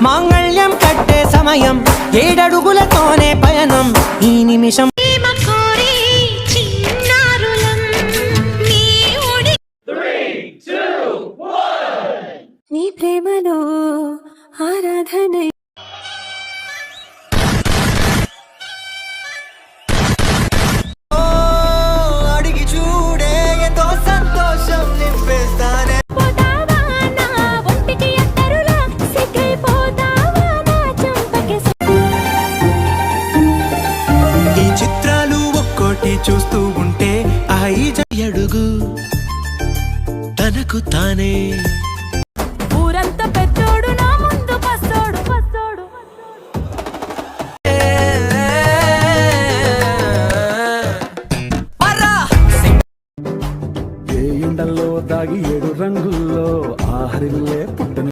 మాంగళ్యం కట్టే సమయం 7 అడుగులతోనే పయనం ఈ నిమిషం నీ ప్రేమలో ఆరాధన అడిగి చూడే ఎంతో సంతోషం నింపేస్తానే ఈ చిత్రాలు ఒక్కోటి చూస్తూ ఉంటే అడుగు తనకు తానే ఊరంతా పెద్దోడు నా ముందు పస్తోడు పస్తోడు ఏ ఎండల్లో దాగి 7 రంగుల్లో ఆహరిల్లే పుట్టను